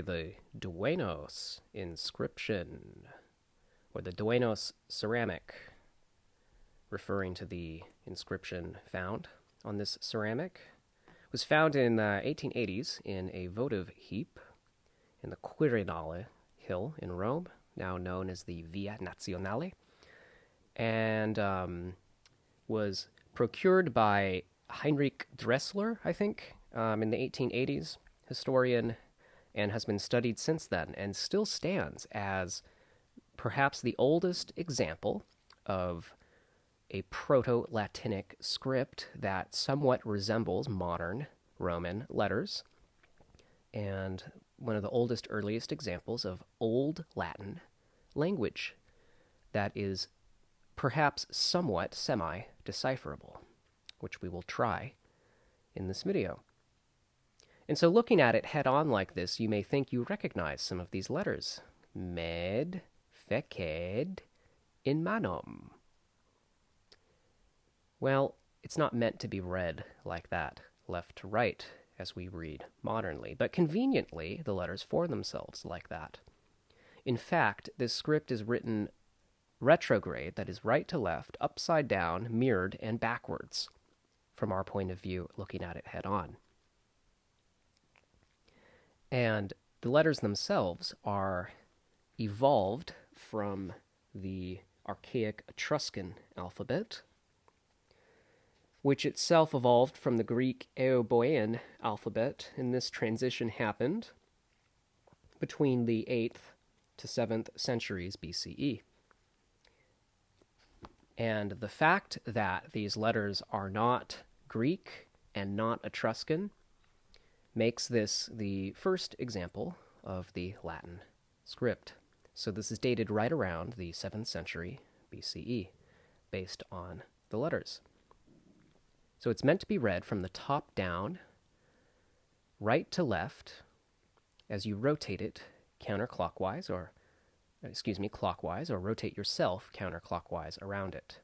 The Duenos Inscription, or the Duenos ceramic, referring to the inscription found on this ceramic, was found in 1880s in a votive heap in the Quirinale Hill in Rome, now known as the Via Nazionale, and was procured by Heinrich Dressler, I think, in the 1880s, historian, and has been studied since then, and still stands as perhaps the oldest example of a Proto-Latinic script that somewhat resembles modern Roman letters, and one of the oldest, earliest examples of Old Latin language that is perhaps somewhat semi-decipherable, which we will try in this video. And so looking at it head-on like this, you may think you recognize some of these letters. Med, feced, in manum. Well, it's not meant to be read like that, left to right, as we read modernly, but conveniently, the letters form themselves like that. In fact, this script is written retrograde, that is right to left, upside down, mirrored, and backwards, from our point of view, looking at it head-on. And the letters themselves are evolved from the archaic Etruscan alphabet, which itself evolved from the Greek Eoboean alphabet, and this transition happened between the 8th to 7th centuries BCE. And the fact that these letters are not Greek and not Etruscan makes this the first example of the Latin script. So this is dated right around the 7th century BCE, based on the letters. So it's meant to be read from the top down, right to left, as you rotate it clockwise, or rotate yourself counterclockwise around it.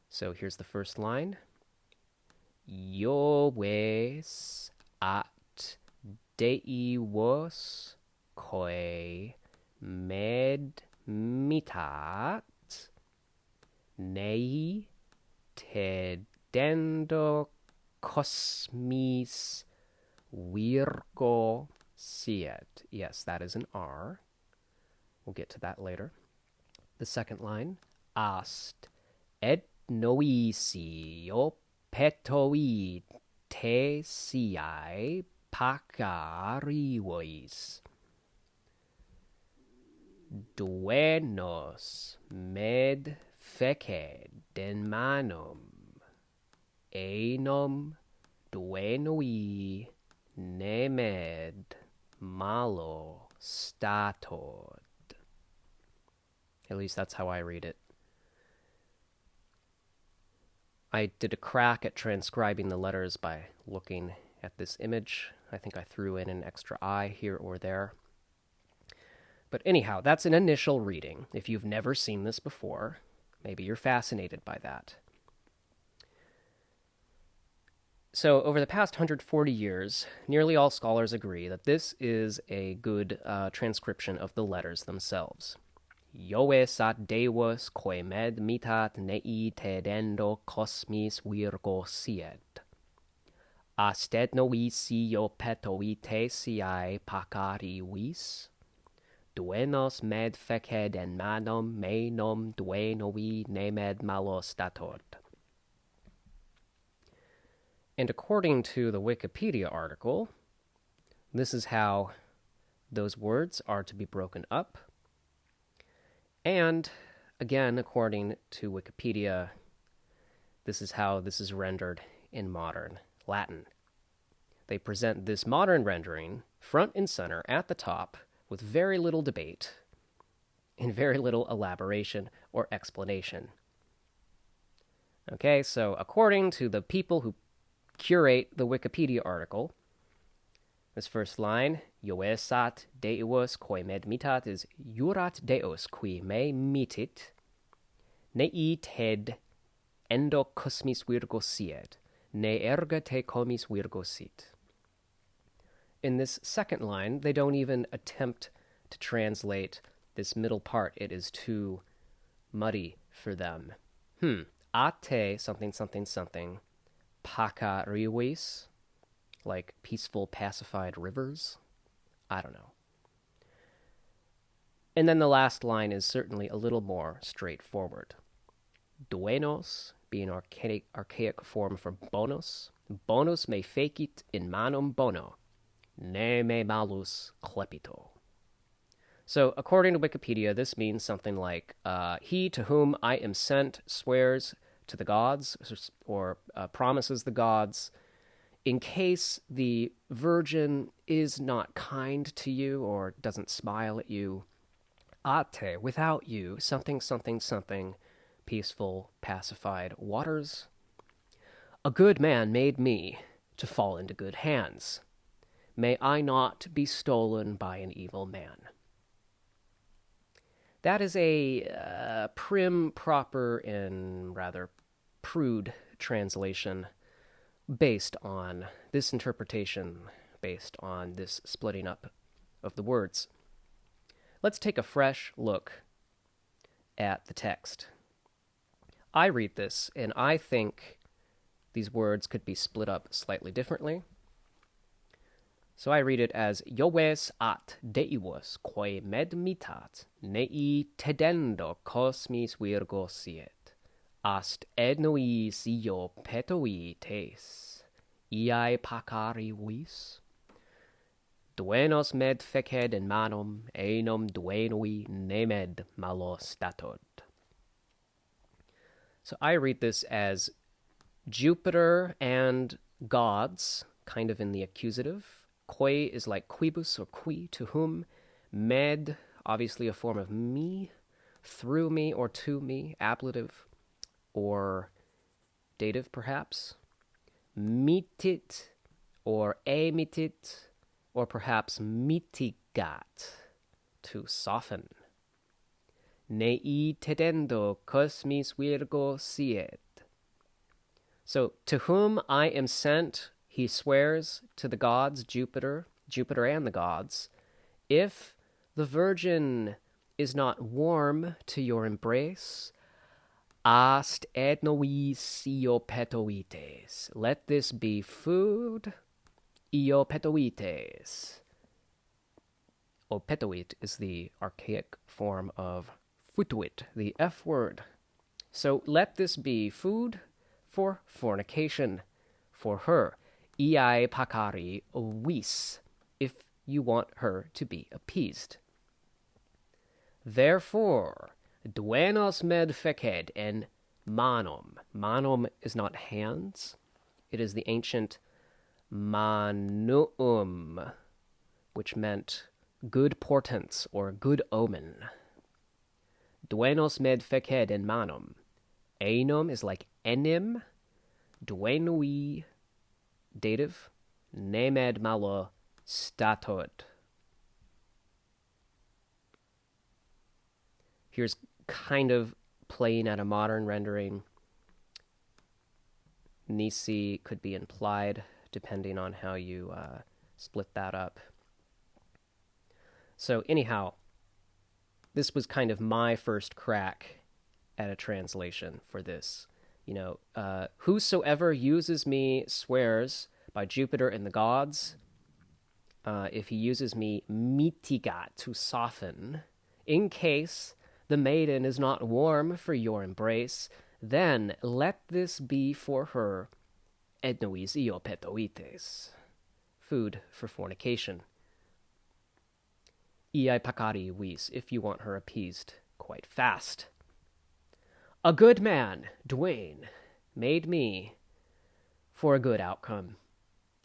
So here's the first line. Ioves at Deivos koi med mitat nei tedendo cosmis virgo siet. Yes, that is an R. We'll get to that later. The second line. Ast et noisi petoi te siai pacarivois. Duenos med feced in manum. Enum duenoi nemed malo statod. At least that's how I read it. I did a crack at transcribing the letters by looking at this image. I think I threw in an extra I here or there. But anyhow, that's an initial reading. If you've never seen this before, maybe you're fascinated by that. So over the past 140 years, nearly all scholars agree that this is a good transcription of the letters themselves. Ioves at Deivos koi med mitat nei tedendo cosmis virgo siet. Astet novisi io petoi te siai pacarivis. Duenos med feced en manum menum duenoi nemed malo statod. And according to the Wikipedia article, this is how those words are to be broken up. And again, according to Wikipedia, this is how this is rendered in modern Latin. They present this modern rendering front and center at the top with very little debate and very little elaboration or explanation. Okay, so according to the people who curate the Wikipedia article, this first line, Ioesat Deus koi med mitat, is jurat Deus qui me mitit, nei ted endo cosmis virgo siet, ne erga te comis virgo sit. in this second line, they don't even attempt to translate this middle part. It is too muddy for them. Ate something something something pakariwis, like peaceful, pacified rivers. I don't know. And then the last line is certainly a little more straightforward. Duenos, being archaic form for bonus. Bonus me fecit in manum bono, ne me malus clepito. So, according to Wikipedia, this means something like, he to whom I am sent swears to the gods, or promises the gods, in case the virgin is not kind to you or doesn't smile at you. Ate, without you, something, something, something, peaceful, pacified waters. A good man made me to fall into good hands. May I not be stolen by an evil man. That is a prim, proper, and rather prude translation based on this interpretation, based on this splitting up of the words. Let's take a fresh look at the text. I read this, and I think these words could be split up slightly differently. So I read it as Ioves at deivos quae med mitat nei tedendo cosmis virgo siet, ast ednois io petoi tes, iai pacari vis. Duenos med feced in manum, enom duenui nemed malo statod. So I read this as Jupiter and gods, kind of in the accusative. Quae is like quibus or qui, to whom. Med, obviously a form of me, through me or to me, ablative or dative perhaps. Mitit or emitit, or perhaps mitigat, to soften. Nei tedendo cosmis virgo siet. So, to whom I am sent, he swears to the gods, Jupiter and the gods, if the virgin is not warm to your embrace, ast ednois io petoites. Let this be food, io petoites. Petoit is the archaic form of futuit, the F word. So let this be food for fornication, for her. Iai pacari vis, if you want her to be appeased. Therefore, duenos med feced en manum. Manum is not hands. It is the ancient manuum, which meant good portents or good omen. Duenos med feced in manum. Enum is like enim. Duenui, dative. Nemed malo statod. Here's kind of playing at a modern rendering. Nisi could be implied, depending on how you split that up. So anyhow, this was kind of my first crack at a translation for this. Whosoever uses me swears by Jupiter and the gods. If he uses me mitigat, to soften, in case the maiden is not warm for your embrace, then let this be for her ednois io petoites, food for fornication. Iai pacari vis, if you want her appeased quite fast. A good man, Duane, made me for a good outcome.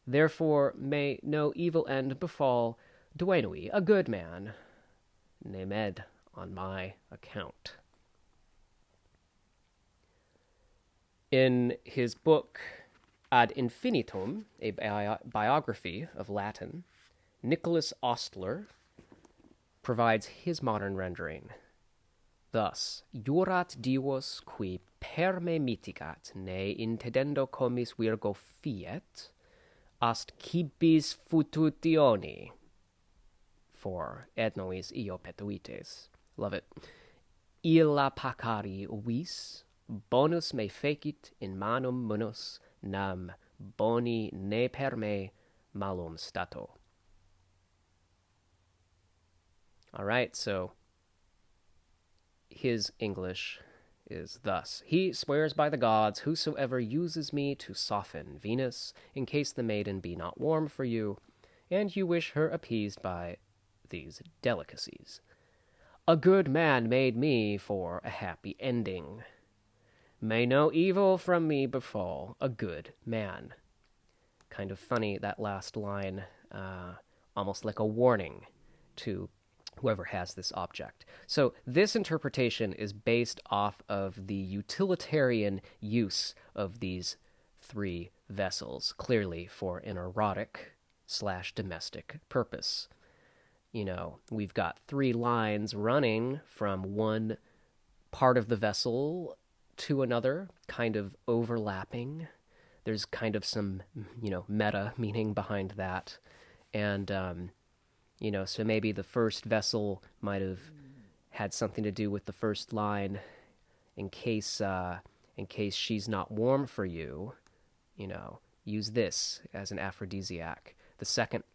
Therefore may no evil end befall Duenui, a good man, nemed, on my account. In his book Ad Infinitum, a biography of Latin, Nicholas Ostler provides his modern rendering. Thus, jurat divos qui per me mitigat, ne intendendo comis virgo fiet, ast cibis fututioni, for ethnois io petuites. Love it. Illa pacari vis, bonus me fecit in manum munus, nam boni ne per me malum stato. All right, so his English is thus. He swears by the gods, whosoever uses me to soften Venus, in case the maiden be not warm for you, and you wish her appeased by these delicacies. A good man made me for a happy ending. May no evil from me befall a good man. Kind of funny, that last line, almost like a warning to whoever has this object. So this interpretation is based off of the utilitarian use of these three vessels, clearly for an erotic/domestic purpose. You know, we've got three lines running from one part of the vessel to another, kind of overlapping. There's kind of some, meta meaning behind that. And, so maybe the first vessel might have had something to do with the first line in case she's not warm for you, use this as an aphrodisiac. The second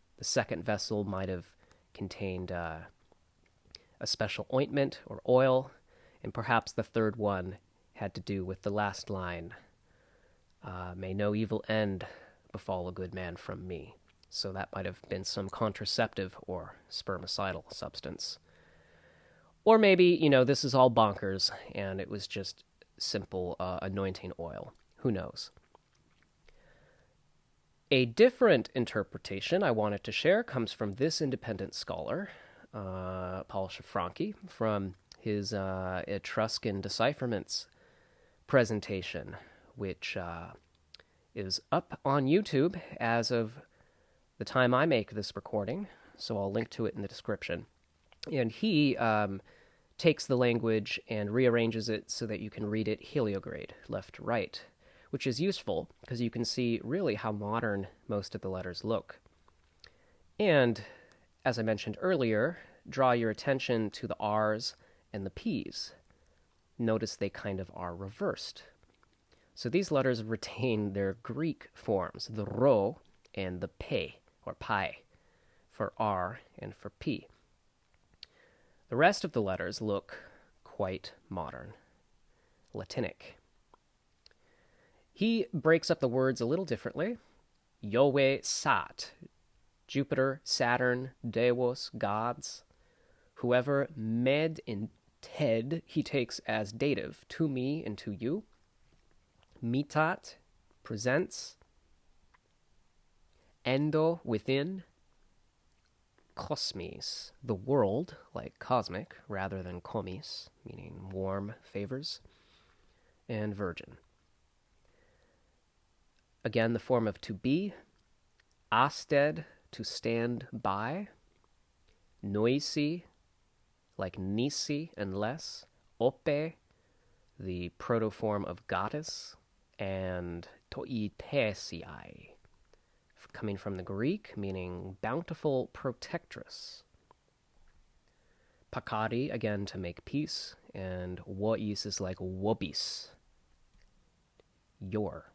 vessel might have contained a special ointment or oil, and perhaps the third one had to do with the last line, may no evil end befall a good man from me. So that might have been some contraceptive or spermicidal substance. Or maybe, this is all bonkers, and it was just simple anointing oil. Who knows? A different interpretation I wanted to share comes from this independent scholar, Paul Shafronke, from his Etruscan decipherments presentation, which is up on YouTube as of the time I make this recording, so I'll link to it in the description. And he takes the language and rearranges it so that you can read it heliograde, left to right, which is useful because you can see really how modern most of the letters look. And, as I mentioned earlier, draw your attention to the R's and the P's. Notice they kind of are reversed. So these letters retain their Greek forms, the rho and the pe, or pi, for R and for P. The rest of the letters look quite modern, Latinic. He breaks up the words a little differently. Iowe sat, Jupiter, Saturn, Deus, gods. Whoever med in ted, he takes as dative, to me and to you. Mitat, presents. Endo, within. Kosmis, the world, like cosmic, rather than komis, meaning warm favors. And virgin. Again, the form of to be. Asted, to stand by. Noisi, like nisi and less. Ope, the protoform of goddess. And toitesiai, coming from the Greek, meaning bountiful protectress. Pakadi, again, to make peace. And wois is like wobis, your.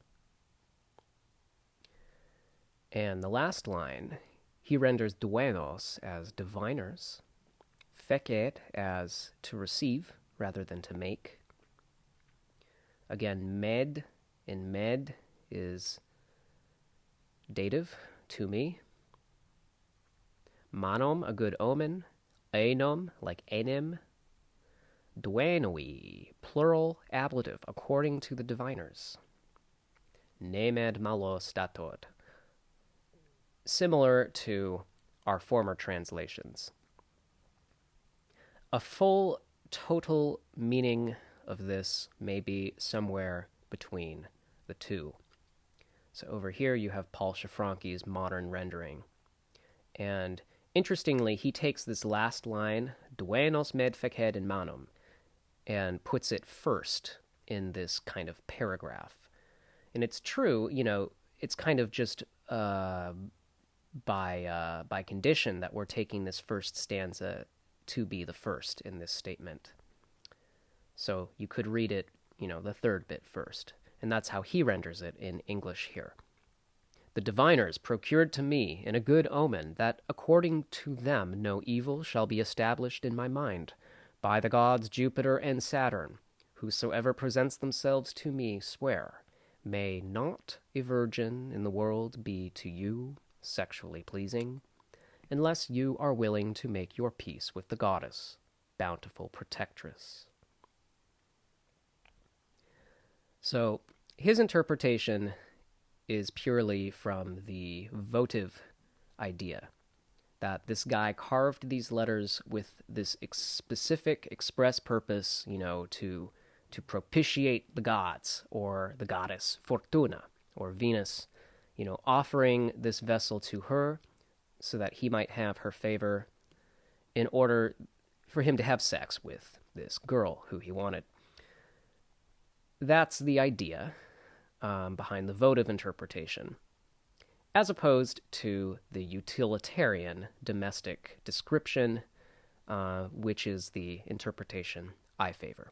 And the last line, he renders duenos as diviners, fecet as to receive rather than to make. Again, med in med is dative, to me. Manom, a good omen. Enom, like enim. Duenoi, plural ablative, according to the diviners. Nemed malo statot, similar to our former translations. A full total meaning of this may be somewhere between the two. So over here you have Paul Shafronke's modern rendering. And interestingly, he takes this last line, duenos med feced in manum, and puts it first in this kind of paragraph. And it's true, it's kind of just by condition that we're taking this first stanza to be the first in this statement. So you could read it, the third bit first. And that's how he renders it in English here. The diviners procured to me in a good omen that according to them no evil shall be established in my mind, by the gods Jupiter and Saturn, whosoever presents themselves to me swear, may not a virgin in the world be to you sexually pleasing, unless you are willing to make your peace with the goddess, bountiful protectress. So his interpretation is purely from the votive idea, that this guy carved these letters with this specific express purpose, to propitiate the gods or the goddess Fortuna or Venus, offering this vessel to her so that he might have her favor in order for him to have sex with this girl who he wanted. That's the idea behind the votive interpretation, as opposed to the utilitarian domestic description, which is the interpretation I favor.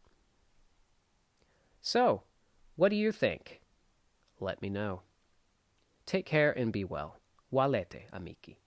So, what do you think? Let me know. Take care and be well. Walete, amici.